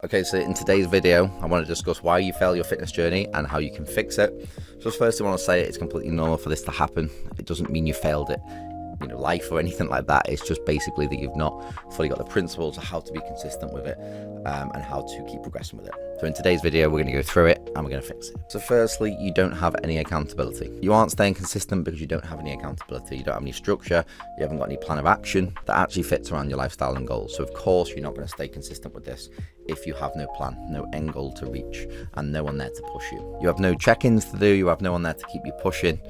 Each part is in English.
Okay, so in today's video, I want to discuss why you fail your fitness journey and how you can fix it. Just first, I want to say it's completely normal for this to happen. It doesn't mean you failed it, life or anything like that. It's just basically that you've not fully got the principles of how to be consistent with it and how to keep progressing with it. So in today's video, we're going to go through it and we're going to fix it. So firstly, you don't have any accountability. You aren't staying consistent because you don't have any accountability. You don't have any structure. You haven't got any plan of action that actually fits around your lifestyle and goals. So of course, you're not going to stay consistent with this if you have no plan, no end goal to reach, and no one there to push you. You have no check-ins to do. You have no one there to keep you pushing.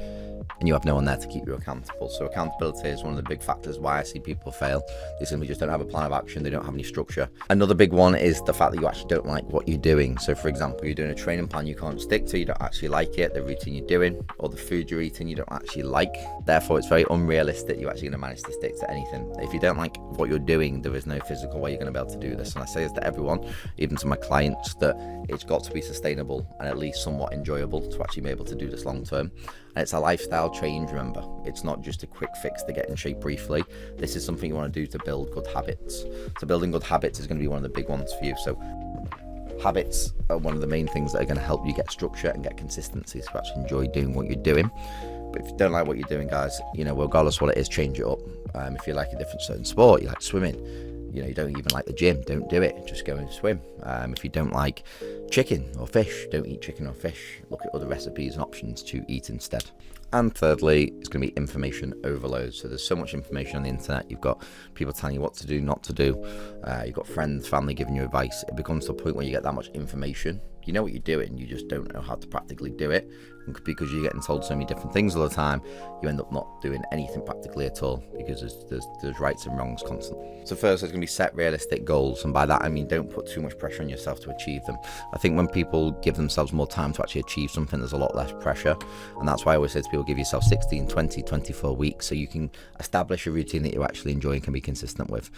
And you have no one there to keep you accountable. So accountability is one of the big factors why I see people fail. They simply just don't have a plan of action. They don't have any structure. Another big one is the fact that you actually don't like what you're doing. So for example, you're doing a training plan you can't stick to, you don't actually like it, the routine you're doing, or the food you're eating you don't actually like. Therefore, it's very unrealistic you're actually going to manage to stick to anything. If you don't like what you're doing, there is no physical way you're going to be able to do this. And I say this to everyone, even to my clients, that it's got to be sustainable and at least somewhat enjoyable to actually be able to do this long term. And it's a lifestyle change, remember. It's not just a quick fix to get in shape briefly. This is something you want to do to build good habits. So building good habits is going to be one of the big ones for you. So habits are one of the main things that are going to help you get structure and get consistency to actually enjoy doing what you're doing. But if you don't like what you're doing, guys, regardless of what it is, change it up. If you like a different certain sport, you like swimming, you don't even like the gym, don't do it, just go and swim. If you don't like chicken or fish, don't eat chicken or fish. Look at other recipes and options to eat instead. And thirdly, it's going to be information overload. So there's so much information on the internet. You've got people telling you what to do, not to do. You've got friends, family giving you advice. It becomes to a point where you get that much information. You know what you're doing, you just don't know how to practically do it. And because you're getting told so many different things all the time, you end up not doing anything practically at all because there's rights and wrongs constantly. So first, there's going to be set realistic goals. And by that, I mean, don't put too much pressure on yourself to achieve them. I think when people give themselves more time to actually achieve something, there's a lot less pressure. And that's why I always say to people, give yourself 16, 20, 24 weeks so you can establish a routine that you actually enjoy and can be consistent with.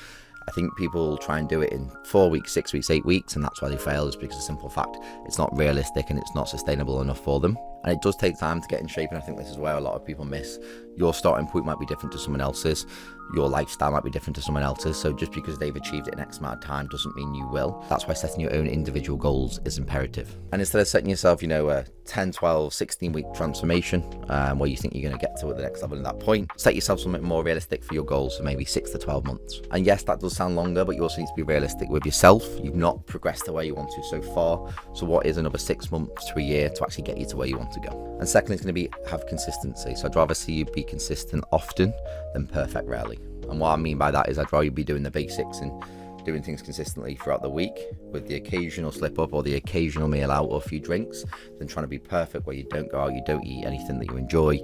I think people try and do it in 4 weeks, 6 weeks, 8 weeks, and that's why they fail, is because of the simple fact it's not realistic and it's not sustainable enough for them. And it does take time to get in shape, and I think this is where a lot of people miss. Your starting point might be different to someone else's. Your lifestyle might be different to someone else's. So just because they've achieved it in X amount of time doesn't mean you will. That's why setting your own individual goals is imperative. And instead of setting yourself, a 10, 12, 16-week transformation where you think you're going to get to the next level at that point, set yourself something more realistic for your goals, so maybe 6 to 12 months. And yes, that does sound longer, but you also need to be realistic with yourself. You've not progressed to where you want to so far. So what is another 6 months to a year to actually get you to where you want to go? And secondly, it's going to be have consistency. So I'd rather see you be consistent often than perfect rarely. And what I mean by that is I'd rather you be doing the basics and doing things consistently throughout the week with the occasional slip up or the occasional meal out or a few drinks than trying to be perfect where you don't go out, you don't eat anything that you enjoy.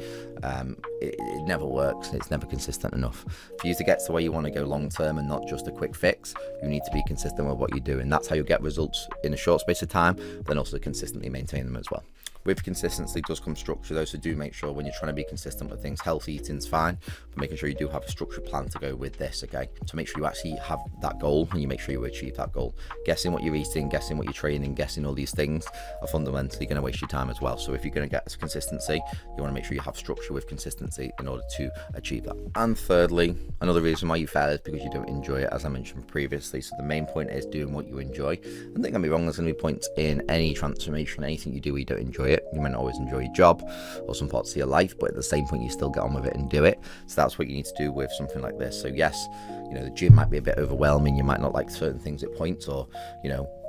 It never works. It's never consistent enough. For you to get to where you want to go long term and not just a quick fix, you need to be consistent with what you do. And that's how you get results in a short space of time, but then also consistently maintain them as well. With consistency does come structure though, so do make sure when you're trying to be consistent with things, healthy eating's fine, but making sure you do have a structured plan to go with this, okay? So make sure you actually have that goal and you make sure you achieve that goal. Guessing what you're eating, guessing what you're training, guessing all these things are fundamentally going to waste your time as well. So if you're going to get consistency, you want to make sure you have structure with consistency in order to achieve that. And thirdly, another reason why you fail is because you don't enjoy it, as I mentioned previously. So the main point is doing what you enjoy. And don't get me wrong, there's going to be points in any transformation, anything you do where you don't enjoy it. You might not always enjoy your job or some parts of your life, but at the same point you still get on with it and do it. So that's what you need to do with something like this. So yes, the gym might be a bit overwhelming, you might not like certain things at points, or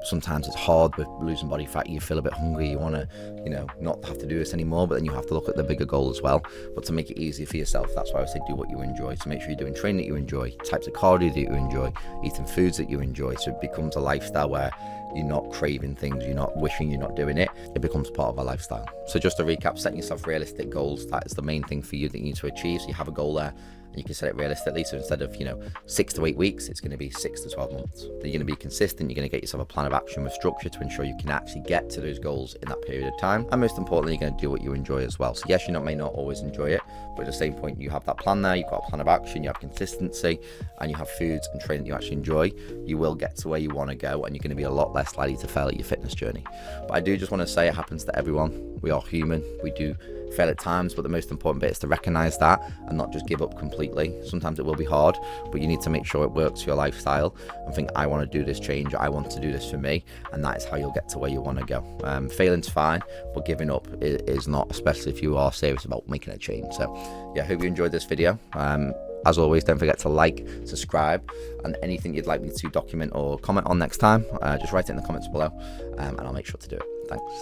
sometimes it's hard with losing body fat, you feel a bit hungry, you want to not have to do this anymore, but then you have to look at the bigger goal as well. But to make it easier for yourself, that's why I say do what you enjoy. So make sure you're doing training that you enjoy, types of cardio that you enjoy, eating foods that you enjoy, so it becomes a lifestyle where you're not craving things, you're not wishing you're not doing it. It becomes part of a lifestyle. So just to recap, setting yourself realistic goals, that is the main thing for you that you need to achieve. So you have a goal there and you can set it realistically. So instead of 6 to 8 weeks, it's going to be 6 to 12 months. Then you're going to be consistent. You're going to get yourself a plan of action with structure to ensure you can actually get to those goals in that period of time. And most importantly, you're going to do what you enjoy as well. So yes, you may not always enjoy it, but at the same point, you have that plan there, you've got a plan of action, you have consistency, and you have foods and training that you actually enjoy. You will get to where you want to go, and you're going to be a lot less likely to fail at your fitness journey. But I do just want to say it happens to everyone. We are human. We do fail at times, but the most important bit is to recognize that and not just give up completely. Sometimes it will be hard, but you need to make sure it works for your lifestyle and think, I want to do this change, I want to do this for me, and that is how you'll get to where you want to go. Failing's fine, but giving up is not, especially if you are serious about making a change. So yeah, I hope you enjoyed this video. As always, don't forget to like, subscribe, and anything you'd like me to document or comment on next time, just write it in the comments below, and I'll make sure to do it. Thanks.